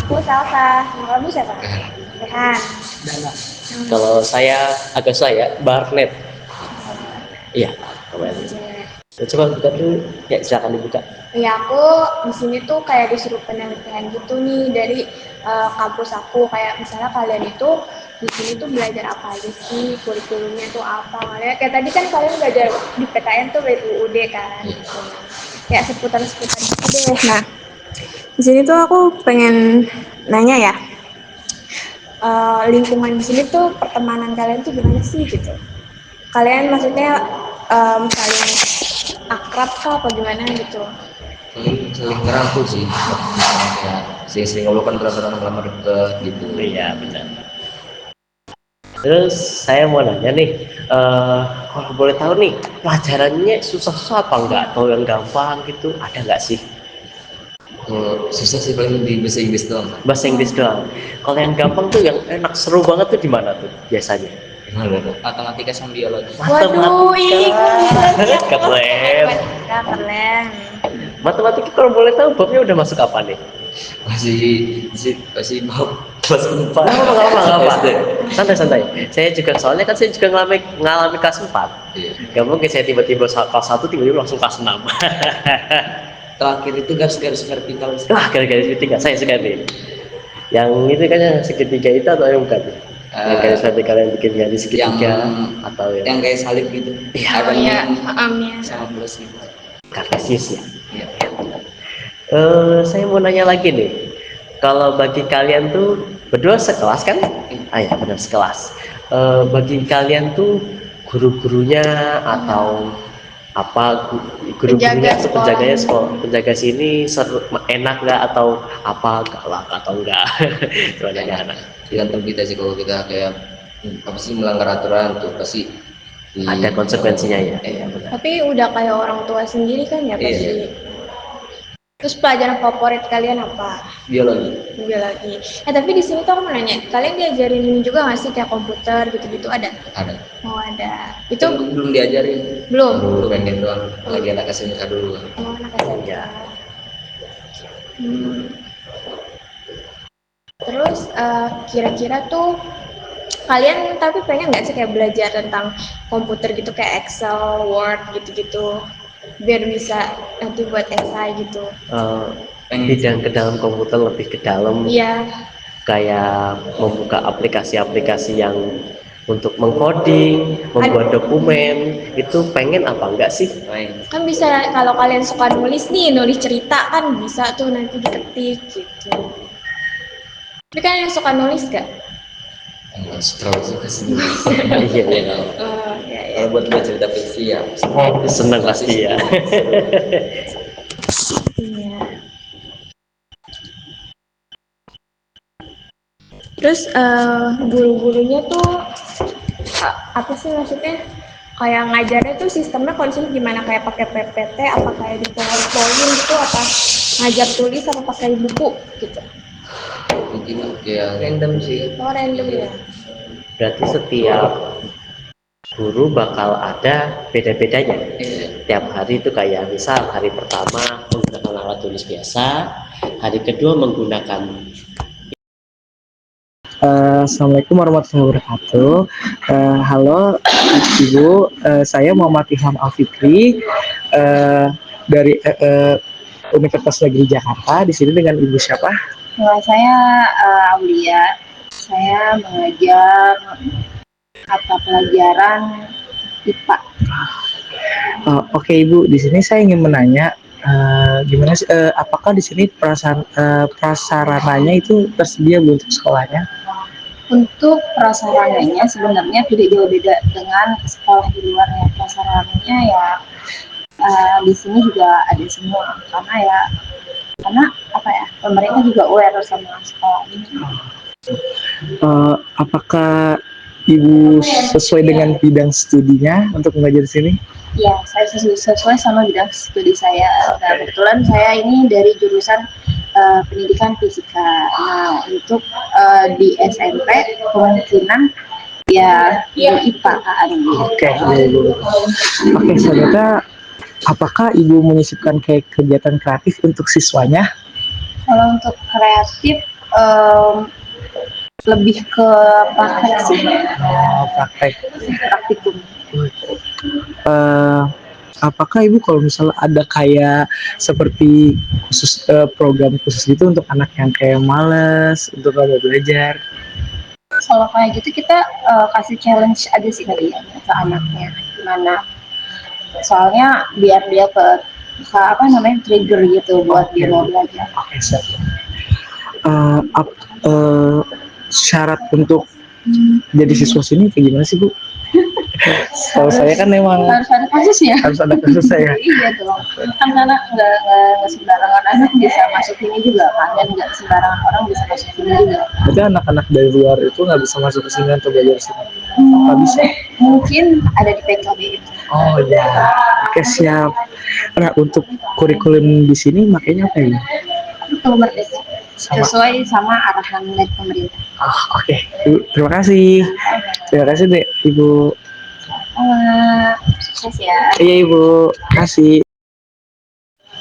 Aku Salsa. Nama kamu siapa? Rehan. Kalau saya Barnet. Iya, coba buka dulu. Ya, silakan dibuka. Ya, aku di sini tuh kayak disuruh penelitian gitu nih dari kampus aku. Kayak misalnya kalian itu di sini tuh belajar apa aja sih, kurikulumnya tuh apa. Kayak tadi kan kalian belajar di PTN tuh dari UUD kan. Gitu. Kayak seputar-seputar gitu deh. Nah, di sini tuh aku pengen nanya ya, lingkungan di sini tuh pertemanan kalian tuh gimana sih gitu? Kalian maksudnya saling akrab kah apa gimana gitu? Saling ngerangkul sih, kayak sering-sering ngobrol kan perasaan lama deket gitu. Iya, benar. Terus saya mau nanya nih, kalau boleh tahu nih, pelajarannya susah-susah apa enggak? Atau yang gampang gitu, ada nggak sih? Susah sih paling di bahasa Inggris doang. Bahasa Inggris doang. Kalau yang gampang tuh, yang enak, seru banget tuh di mana tuh biasanya? Matematika sama biologi. Waduh, ini Keren. keren. Matematika kalau boleh tahu babnya udah masuk apa nih? masih bab kelas 4. Nggak apa. Santai. Saya juga ngalami kelas 4. Iya. Gak mungkin saya tiba-tiba kelas 1 tiba-tiba langsung kelas 6. Terakhir itu garis-garis vertikal. Wah, garis segitiga saya suka nih. Yang itu kan yang segitiga itu atau yang bukan? Yang garis vertikal yang bikin garis segitiga atau yang kayak salib gitu. Iya. Ada ya. sama plus gitu. Kartesius ya. Iya. Saya mau nanya lagi nih. Kalau bagi kalian tuh berdua sekelas kan? Ya benar sekelas. Bagi kalian tuh guru-gurunya atau apa guru-gurunya atau penjaga sini enak nggak atau apa galak atau enggak? Coba nanya anak. Tergantung kita sih, kalau kita kayak apa sih melanggar aturan tuh pasti ada konsekuensinya ya. Iya benar. Tapi udah kayak orang tua sendiri kan ya pasti. Iya. Terus pelajaran favorit kalian apa? Biologi. Tapi di sini tuh aku mau nanya, kalian diajarin ini juga nggak sih kayak komputer gitu-gitu ada? Ada. Oh ada. Itu belum diajarin. belum. Baru pengen doang. Lagi anak SMK dulu. Oh, anak SMK. Ya. Terus kira-kira tuh kalian tapi pengen nggak sih kayak belajar tentang komputer gitu kayak Excel, Word gitu-gitu biar bisa nanti buat esai gitu. Bidang ke dalam komputer lebih ke dalam. Iya. Kayak membuka aplikasi-aplikasi yang untuk mengcoding, membuat dokumen, itu pengen apa enggak sih? Kan bisa kalau kalian suka nulis cerita kan bisa tuh nanti diketik gitu. Tapi kan yang suka nulis gak? Terlalu suka sih. Iya. Ya. Kalau buat cerita fiksi ya senang pasti ya. Iya. Terus guru-gurunya tuh apa sih maksudnya? Kayak ngajarnya tuh sistemnya konsepnya gimana? Kayak pakai PPT, apa kayak di PowerPoint gitu, apa ngajar tulis, apa pakai buku gitu? mungkin kayak random sih. Oh random ya. Berarti setiap guru bakal ada beda-bedanya. Tiap hari itu kayak misal hari pertama menggunakan alat tulis biasa, hari kedua menggunakan. Assalamualaikum warahmatullahi wabarakatuh. Halo Ibu, saya Muhammad Ilham Alfikri dari Universitas Negeri Jakarta. Di sini dengan Ibu siapa? Saya Aulia. Saya mengajar mata pelajaran IPA. Oke Ibu, di sini saya ingin menanya gimana sih, apakah di sini prasarananya itu tersedia untuk sekolahnya? Untuk prasarananya sebenarnya tidak jauh beda dengan sekolah di luar ya. Prasarananya ya di sini juga ada semua karena apa ya, pemerintah juga aware sama sekolah ini. Apakah Ibu sesuai dengan bidang studinya untuk mengajar di sini? Ya, saya sesuai sama bidang studi saya. Nah, kebetulan saya ini dari jurusan pendidikan fisika. Nah, untuk di SMP kemungkinan ya di IPA kan. Oke, selanjutnya apakah Ibu menyisipkan kayak kegiatan kreatif untuk siswanya? Kalau untuk kreatif em, lebih ke praktek sih, Oh, praktek. praktikum. Eh, apakah ibu kalau misalnya ada kayak seperti khusus program khusus gitu untuk anak yang kayak males untuk nggak mau belajar? Kalau kayak gitu kita kasih challenge aja sih kali ya ke anaknya gimana. Soalnya biar dia ke apa namanya trigger gitu buat dia mau belajar. Oke, siap. Syarat untuk jadi siswa sini kayak gimana sih Bu? Kalau saya kan memang Harus ada kasus ya. harus ada khusus saya. Iya dong. Kan karena nggak sembarangan anak bisa masuk ini juga kan, dan nggak sembarangan orang bisa masuk sini juga. Berarti anak-anak dari luar itu nggak bisa masuk ke sini untuk belajar di sini? Nggak bisa. Mungkin ada di PKB itu. Oh ya, oke siap. Nah untuk kurikulum di sini makanya apa ya? Kalau merdeka Sama. sesuai sama arahan dari pemerintah. Oh, oke. Ibu, terima kasih. Terima kasih deh Ibu. Sukses ya. Iya Ibu, kasih.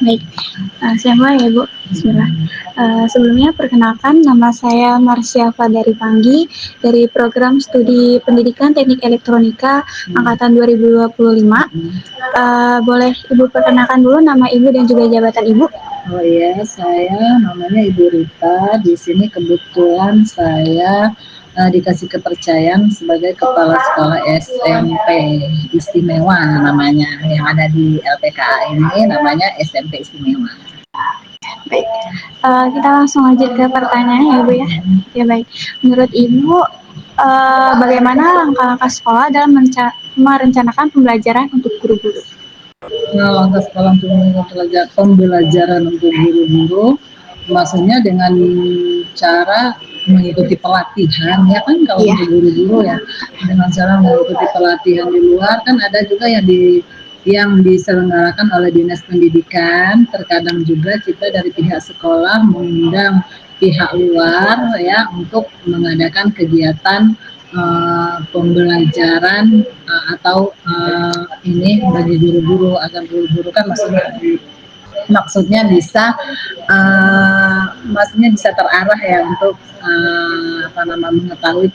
Baik, saya mulai ya Bu. Bismillah. Sebelumnya perkenalkan, nama saya Marsya Fadari Panggi dari Program Studi Pendidikan Teknik Elektronika Angkatan 2025. Boleh Ibu perkenalkan dulu nama Ibu dan juga jabatan Ibu? Oh iya, saya namanya Ibu Rita. Di sini kebetulan saya dikasih kepercayaan sebagai kepala sekolah SMP istimewa namanya, yang ada di LPKA ini namanya SMP istimewa. Baik, kita langsung aja ke pertanyaannya ya Bu ya. Ya baik, menurut Ibu bagaimana langkah-langkah sekolah dalam merencanakan pembelajaran untuk guru-guru? Nah, langkah sekolah untuk pembelajaran untuk guru-guru, maksudnya dengan cara mengikuti pelatihan, ya kan kalau untuk guru-guru ya, dengan cara mengikuti pelatihan di luar. Kan ada juga yang diselenggarakan oleh Dinas Pendidikan. Terkadang juga kita dari pihak sekolah mengundang pihak luar ya untuk mengadakan kegiatan pembelajaran atau ini bagi guru-guru, agar guru-guru kan maksudnya bisa terarah ya untuk mengetahui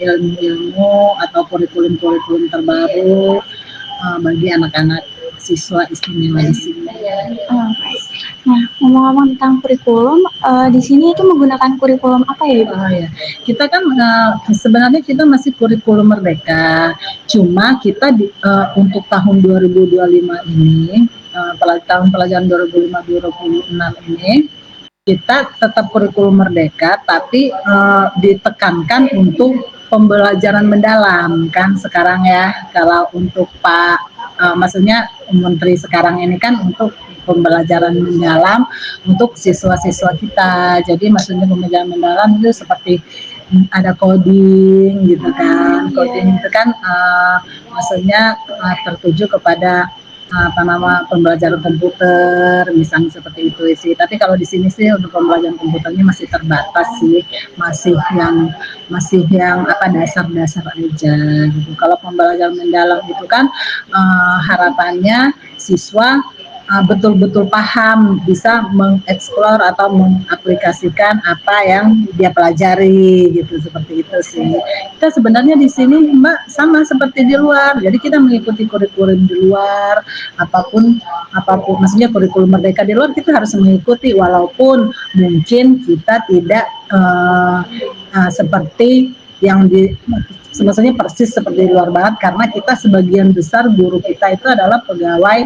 ilmu-ilmu atau kurikulum-kurikulum terbaru bagi anak-anak siswa istimewa di sini. Baik. Nah, ngomong-ngomong tentang kurikulum, di sini itu menggunakan kurikulum apa ya Ibu? Ya. Kita kan sebenarnya kita masih kurikulum merdeka, cuma kita untuk tahun 2025 ini, tahun pelajaran 2025-2026 ini, kita tetap kurikulum merdeka, tapi ditekankan untuk pembelajaran mendalam kan sekarang ya. Kalau untuk maksudnya Menteri sekarang ini kan untuk pembelajaran mendalam untuk siswa-siswa kita. Jadi maksudnya pembelajaran mendalam itu seperti ada coding gitu kan. Coding itu kan maksudnya tertuju kepada pembelajaran komputer misalnya seperti itu sih. Tapi kalau di sini sih untuk pembelajaran komputernya masih terbatas sih, masih yang dasar-dasar aja gitu. Kalau pembelajaran mendalam itu kan harapannya siswa betul-betul paham, bisa mengeksplor atau mengaplikasikan apa yang dia pelajari gitu, seperti itu sih. Kita sebenarnya di sini Mbak sama seperti di luar, jadi kita mengikuti kurikulum di luar, apapun maksudnya kurikulum merdeka di luar kita harus mengikuti, walaupun mungkin kita tidak seperti yang maksudnya persis seperti di luar banget, karena kita sebagian besar guru kita itu adalah pegawai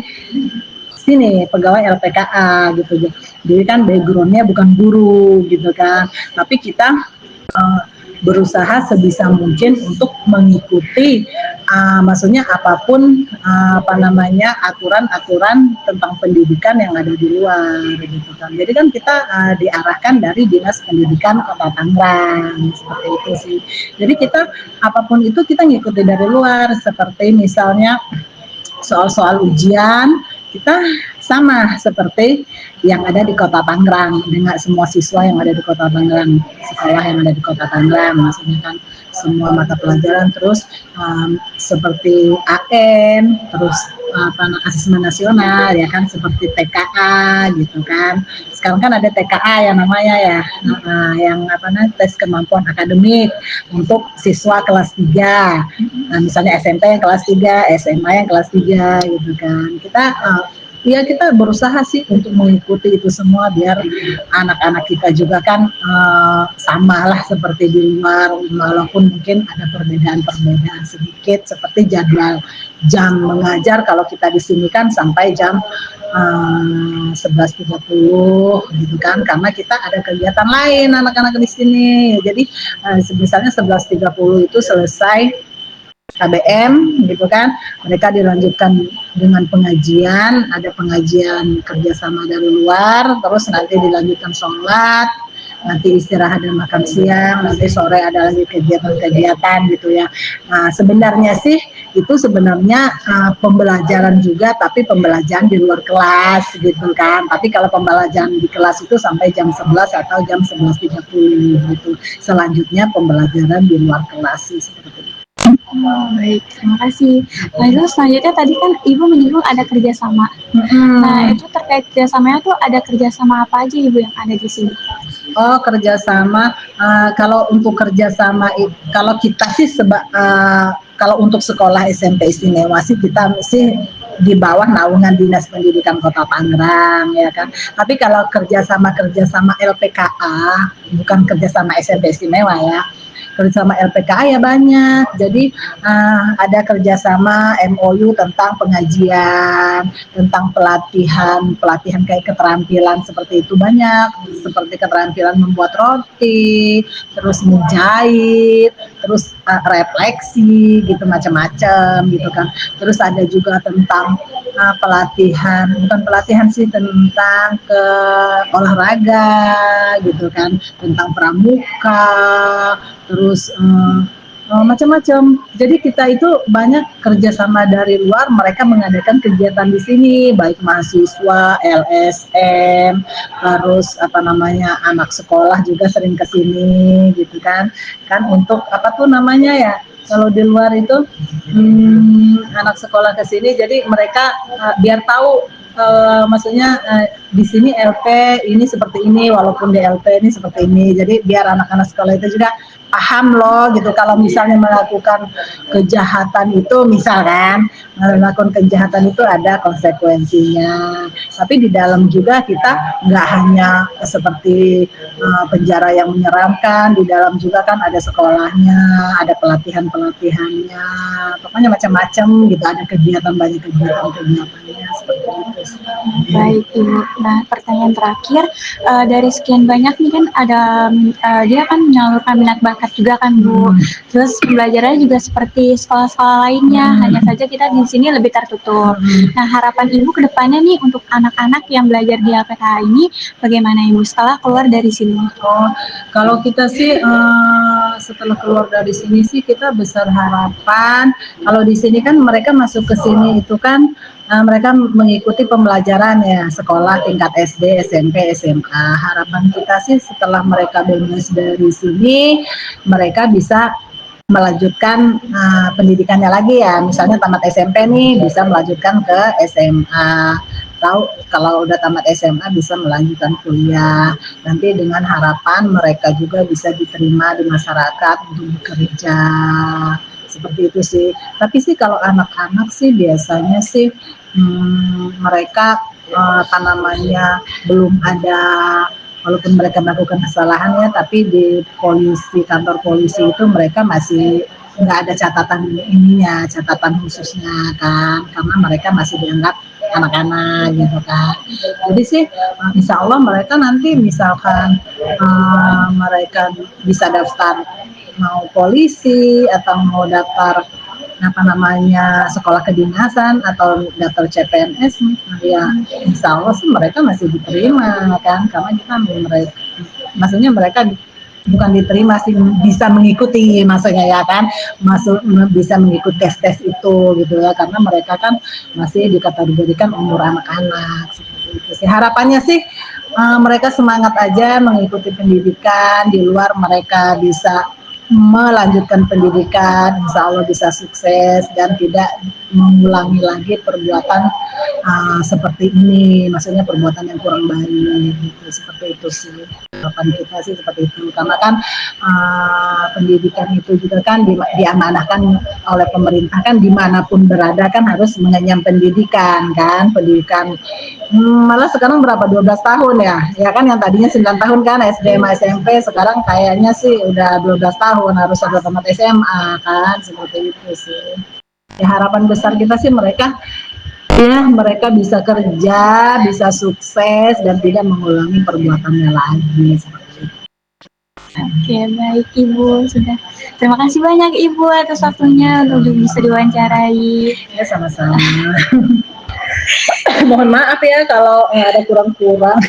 LPKA gitu. Jadi kan backgroundnya bukan guru gitu kan, tapi kita berusaha sebisa mungkin untuk mengikuti maksudnya apapun aturan-aturan tentang pendidikan yang ada di luar gitu kan. Jadi kan kita diarahkan dari Dinas Pendidikan Kota Tangerang seperti itu sih. Jadi kita apapun itu kita ngikuti dari luar, seperti misalnya soal-soal ujian kita sama seperti yang ada di Kota Tangerang, dengan semua siswa yang ada di Kota Tangerang, sekolah yang ada di Kota Tangerang, maksudnya kan semua mata pelajaran, terus seperti AN, terus asesmen nasional ya kan, seperti TKA gitu kan. Sekarang kan ada TKA yang namanya ya, yang tes kemampuan akademik untuk siswa kelas 3. Nah, misalnya SMP yang kelas 3, SMA yang kelas 3 gitu kan. Kita berusaha sih untuk mengikuti itu semua biar anak-anak kita juga kan sama lah seperti di luar, walaupun mungkin ada perbedaan-perbedaan sedikit seperti jadwal jam mengajar. Kalau kita di sini kan sampai jam 11.30 gitu kan, karena kita ada kegiatan lain anak-anak di sini. Jadi misalnya 11.30 itu selesai KBM gitu kan, mereka dilanjutkan dengan pengajian, ada pengajian kerjasama dari luar, terus nanti dilanjutkan sholat, nanti istirahat dan makan siang, nanti sore ada lagi kegiatan-kegiatan gitu ya. Nah, sebenarnya sih itu sebenarnya pembelajaran juga, tapi pembelajaran di luar kelas gitu kan. Tapi kalau pembelajaran di kelas itu sampai jam 11 atau jam 11.30 gitu. Selanjutnya pembelajaran di luar kelas sih seperti itu. Oh, baik, terima kasih. Nah, itu selanjutnya tadi kan Ibu menyinggung ada kerjasama. Nah, itu terkait kerjasamanya tuh ada kerjasama apa aja Ibu yang ada di sini? Oh, kerjasama. Kalau untuk kerjasama, kalau kita sih kalau untuk sekolah SMP istimewa sih kita mesti di bawah naungan Dinas Pendidikan Kota Tangerang ya kan. Tapi kalau kerjasama LPKA, bukan kerjasama SMP istimewa ya. Kerjasama LPKA ya banyak. Jadi ada kerjasama MOU tentang pengajian, tentang pelatihan kayak keterampilan seperti itu banyak. Seperti keterampilan membuat roti, terus menjahit, terus refleksi gitu macam-macam gitu kan. Terus ada juga tentang bukan pelatihan sih, tentang ke olahraga gitu kan, tentang pramuka, terus macam-macam. Jadi kita itu banyak kerjasama dari luar, mereka mengadakan kegiatan di sini, baik mahasiswa, LSM, terus anak sekolah juga sering ke sini gitu kan untuk kalau di luar itu anak sekolah ke sini, jadi mereka biar tahu maksudnya di sini LP ini seperti ini, walaupun di LP ini seperti ini. Jadi biar anak-anak sekolah itu juga paham loh gitu, kalau misalnya melakukan kejahatan itu, misalkan melakukan kejahatan itu ada konsekuensinya. Tapi di dalam juga kita nggak hanya seperti penjara yang menyeramkan, di dalam juga kan ada sekolahnya, ada pelatihannya, pokoknya macam-macam gitu, ada banyak kegiatannya seperti itu. Baik Ibu. Nah, pertanyaan terakhir, dari sekian banyak nih kan ada dia kan menyalurkan minat bakat juga kan Bu. Terus pembelajarannya juga seperti sekolah-sekolah lainnya, hanya saja kita di sini lebih tertutup. Nah, harapan Ibu ke depannya nih untuk anak-anak yang belajar di LPKH ini bagaimana Ibu setelah keluar dari sini? Oh, kalau kita sih setelah keluar dari sini sih kita besar harapan. Kalau di sini kan mereka masuk ke sini itu kan mereka mengikuti pembelajaran ya sekolah tingkat SD, SMP, SMA. Harapan kita sih setelah mereka lulus dari sini, mereka bisa melanjutkan pendidikannya lagi ya. Misalnya tamat SMP nih bisa melanjutkan ke SMA. Kalau udah tamat SMA bisa melanjutkan kuliah. Nanti dengan harapan mereka juga bisa diterima di masyarakat untuk bekerja. Seperti itu sih. Tapi sih kalau anak-anak sih biasanya sih mereka belum ada, walaupun mereka melakukan kesalahan ya, tapi di kantor polisi itu mereka masih nggak ada catatan khususnya kan, karena mereka masih dianggap anak-anak gitu kan. Jadi sih insya Allah mereka nanti misalkan mereka bisa daftar mau polisi atau mau daftar sekolah kedinasan atau daftar CPNS ya, insya Allah sih mereka masih diterima kan, karena kita maksudnya mereka bukan diterima sih, bisa mengikuti maksudnya ya kan, bisa mengikuti tes itu gitu ya, karena mereka kan masih dikategorikan umur anak-anak seperti itu sih. Harapannya sih mereka semangat aja mengikuti pendidikan di luar, mereka bisa melanjutkan pendidikan, insya Allah bisa sukses dan tidak mengulangi lagi perbuatan seperti ini, maksudnya perbuatan yang kurang baik gitu, seperti itu sih harapan kita sih seperti itu, karena kan pendidikan itu juga kan diamanahkan oleh pemerintah kan, dimanapun berada kan harus mengenyam pendidikan kan, pendidikan malah sekarang berapa 12 tahun ya kan, yang tadinya 9 tahun kan SD sama SMP, sekarang kayaknya sih udah 12 tahun harus ada tamat SMA kan, seperti itu sih. Ya harapan besar kita sih mereka bisa kerja, bisa sukses dan tidak mengulangi perbuatannya lagi seperti itu. Oke, baik Ibu, sudah. Terima kasih banyak Ibu atas waktunya untuk bisa diwawancarai. Ya sama-sama. Mohon maaf ya kalau ada kurang-kurang.